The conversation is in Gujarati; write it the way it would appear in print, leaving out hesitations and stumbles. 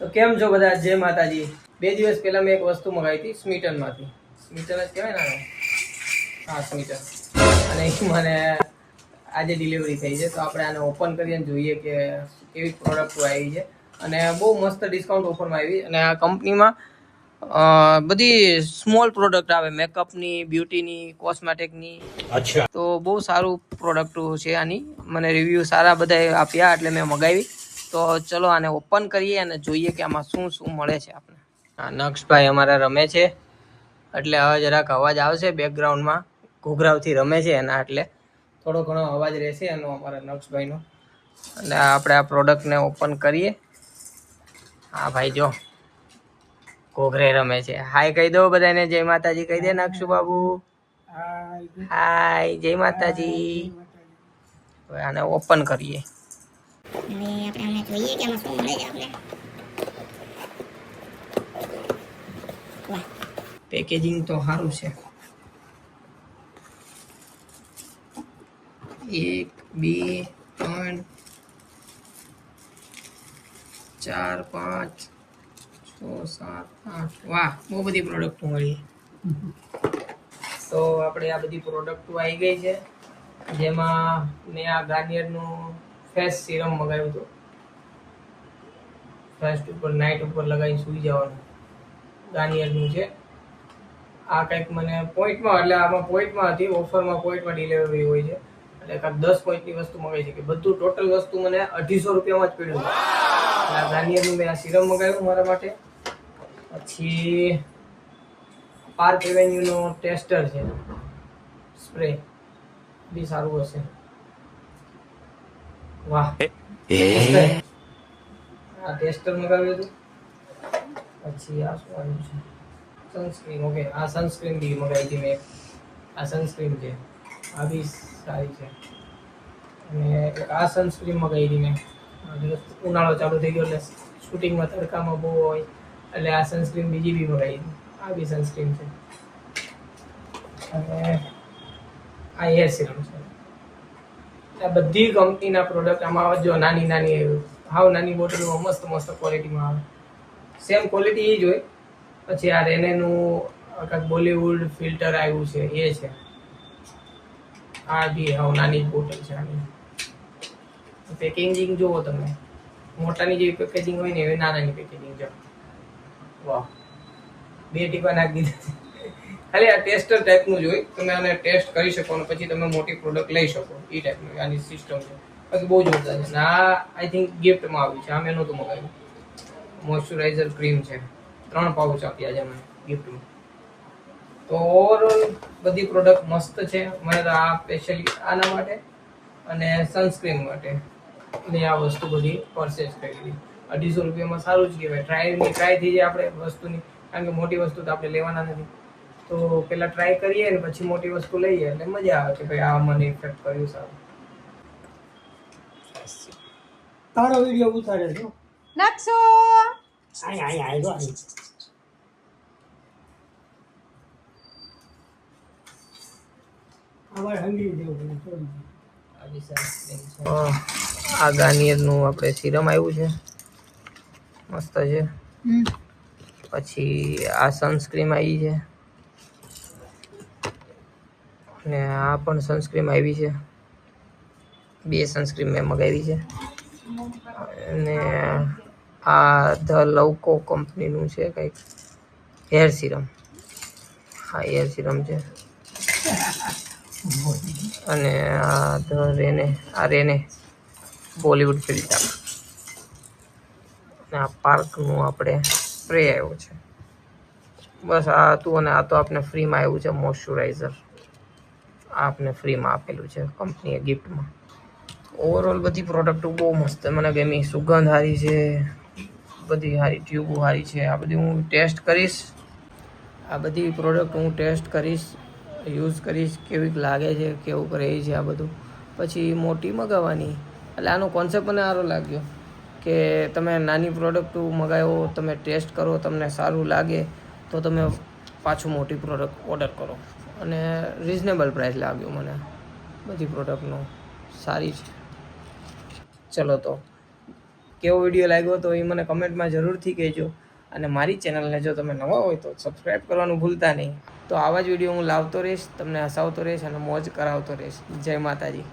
તો કેમ છો બધા? જય માતાજી. 2 દિવસ પહેલા મેં એક વસ્તુ મંગાવી હતી સ્મીટનમાંથી. સ્મીટન જ કહેવાય ને? હા, સ્મીટન. અને એ મને આજે ડિલિવરી થઈ છે, તો આપણે આને ઓપન કરીને જોઈએ કે કેવી પ્રોડક્ટ આવી છે. અને બહુ મસ્ત ડિસ્કાઉન્ટ ઓફરમાં આવી. અને આ કંપનીમાં બધી સ્મોલ પ્રોડક્ટ આવે, મેકઅપની, બ્યુટીની, કોસ્મેટિકની. અચ્છા. તો બહુ સારું પ્રોડક્ટ છે આની. મને રિવ્યૂ સારા બધાએ આપ્યા એટલે મેં મગાવી. તો ચલો આને ઓપન કરીએ અને જોઈએ કે આમાં શું શું મળે છે આપણે. નક્ષભાઈ અમારા રમે છે, એટલે હવે જરાક અવાજ આવશે બેકગ્રાઉન્ડમાં. ઘૂઘરાવથી રમે છે એના એટલે થોડો ઘણો અવાજ રહેશે એનો, અમારા નક્ષભાઈનો. અને આપણે આ પ્રોડક્ટને ઓપન કરીએ. હા ભાઈ, જો ઘોઘરે રમે છે. હાય કહી દો બધાને, જય માતાજી કહી દે નક્ષુ બાબુ. હાય, જય માતાજી. હવે આને ઓપન કરીએ. હવે આપણે આને જોઈએ કે આમાં શું મળે છે આપણે. વાહ, પેકેજિંગ તો સારું છે. 1 2 3 4 5 6 7 8. વાહ, બહુ બધી પ્રોડક્ટ મળી. તો આપણે આ બધી પ્રોડક્ટ આવી ગઈ છે, જેમાં મેં આ ગાર્નિયરનું ફેસ સિરમ મંગાવ્યું હતું. ફેસ ઉપર નાઇટ ઉપર લગાવી સૂઈ જવાનું ગાર્નિયરનું છે. આ કંઈક મને પોઈન્ટમાં, એટલે આમાં પોઈન્ટમાં હતી, ઓફરમાં પોઈન્ટમાં ડિલિવરી હોય છે. એટલે કાંઈક 10 પોઈન્ટની વસ્તુ મંગાવી છે કે બધું ટોટલ વસ્તુ મને 250 રૂપિયામાં જ પડ્યું છે. એટલે આ ગાર્નિયરનું મેં આ સિરમ મંગાવ્યું મારા માટે. પછી પાર્ક એવેન્યુનો ટેસ્ટર છે સ્પ્રે, બી સારું હશે. વાહ, આ ટેસ્ટર મંગાવ્યું હતું. પછી આ શું આવ્યું છે? સનસ્ક્રીન. ઓકે, આ સનસ્ક્રીન બી મંગાવી હતી મેં. આ સનસ્ક્રીન છે, આ બી સારી છે. અને આ સનસ્ક્રીન મંગાવી હતી મેં. ઉનાળો ચાલુ થઈ ગયો એટલે શૂટિંગમાં તડકામાં બહુ હોય એટલે આ સનસ્ક્રીન બીજી બી મંગાવી હતી. આ બી સનસ્ક્રીન છે. અને આ હેર સિરમ છે. આ બધી કંપનીના પ્રોડક્ટ આમાં જો નાની નાની, હાવ નાની બોટલમાં મસ્ત મસ્ત ક્વોલિટીમાં આવે. સેમ ક્વોલિટી એ જ હોય. પછી આ રેનેનું કાંઈક બોલિવૂડ ફિલ્ટર આવ્યું છે, એ છે. આ બી હાવ નાની જ બોટલ છે આની. પેકેજિંગ જુઓ તમે, મોટાની જેવી પેકેજિંગ હોય ને એવી નાનાની પેકેજિંગ છે. વાહ, 2 ટીપા નાખી દીધા. ખાલી આ ટેસ્ટર ટાઈપનું જ હોય, તમે આને ટેસ્ટ કરી શકો અને પછી તમે મોટી પ્રોડક્ટ લઈ શકો, એ ટાઈપનું આની સિસ્ટમ છે. બાકી બહુ જોરદાર છે. આ આઈ થિંક ગિફ્ટમાં આવ્યું છે, આ મેં નહોતું મગાવ્યું. મોઇશ્ચરાઇઝર ક્રીમ છે, 3 પાઉચ આપ્યા છે મને ગિફ્ટમાં. તો ઓવરઓલ બધી પ્રોડક્ટ મસ્ત છે. મને તો આ સ્પેશિયલી આના માટે અને સનસ્ક્રીન માટે મેં આ વસ્તુ બધી પરચેસ કરી હતી. 250 રૂપિયામાં સારું જ કહેવાય. ટ્રાય થઈ જાય આપણે વસ્તુની, કારણ કે મોટી વસ્તુ તો આપણે લેવાના નથી. તો પેલા ટ્રાય કરીએ ને પછી મોટી વસ્તુ લઈએ એટલે મજા આવે કે ભાઈ આ મને ઇફેક્ટ કર્યું સારું. તારો વિડિયો ઉતારે છો નક્ષુ. આય આય આય જો આય અમાર હંગી દેવું પડે. આ બી સનસ્ક્રીન છે. આ ગાર્નિયરનું આપણે સિરમ આવ્યું છે, મસ્ત છે. પછી આ સનસ્ક્રીન આવી છે, અને આ પણ સનસ્ક્રીન આવી છે. 2 સનસ્ક્રીન મેં મગાવી છે. અને આ ધ લવકો કંપનીનું છે કંઈક હેર સિરમ. હા, હેર સિરમ છે. અને આ ધ રેને બોલિવૂડ ફિલ્ટર. અને આ પાર્કનું આપણે સ્પ્રે આવ્યો છે. બસ આ હતું. અને આ તો આપણે ફ્રીમાં આવ્યું છે મોઇશ્ચરાઇઝર. આપને ફ્રીમાં આપેલું છે કંપનીએ ગિફ્ટમાં. ઓવરઓલ બધી પ્રોડક્ટ બહુ મસ્ત મને ગમી. સુગંધ સારી છે, બધી સારી, ટ્યુબો સારી છે. આ બધી હું ટેસ્ટ કરીશ. આ બધી પ્રોડક્ટ હું ટેસ્ટ કરીશ, યુઝ કરીશ, કેવીક લાગે છે, કેવું રહે છે આ બધું. પછી મોટી મગાવવાની. એટલે આનો કોન્સેપ્ટ મને સારો લાગ્યો કે તમે નાની પ્રોડક્ટ મગાવો, તમે ટેસ્ટ કરો, તમને સારું લાગે તો તમે પાછું મોટી પ્રોડક્ટ ઓર્ડર કરો. અને રિઝનેબલ પ્રાઇસ લાગ્યું મને બધી પ્રોડક્ટનો, સારી છે. ચલો તો કેવો વિડીયો લાગ્યો તો એ મને કમેન્ટમાં જરૂરથી કહેજો. અને મારી ચેનલને જો તમે નવા હોય તો સબસ્ક્રાઈબ કરવાનું ભૂલતા નહીં. તો આવા જ વિડીયો હું લાવતો રહીશ, તમને હસાવતો રહીશ અને મોજ કરાવતો રહીશ. જય માતાજી.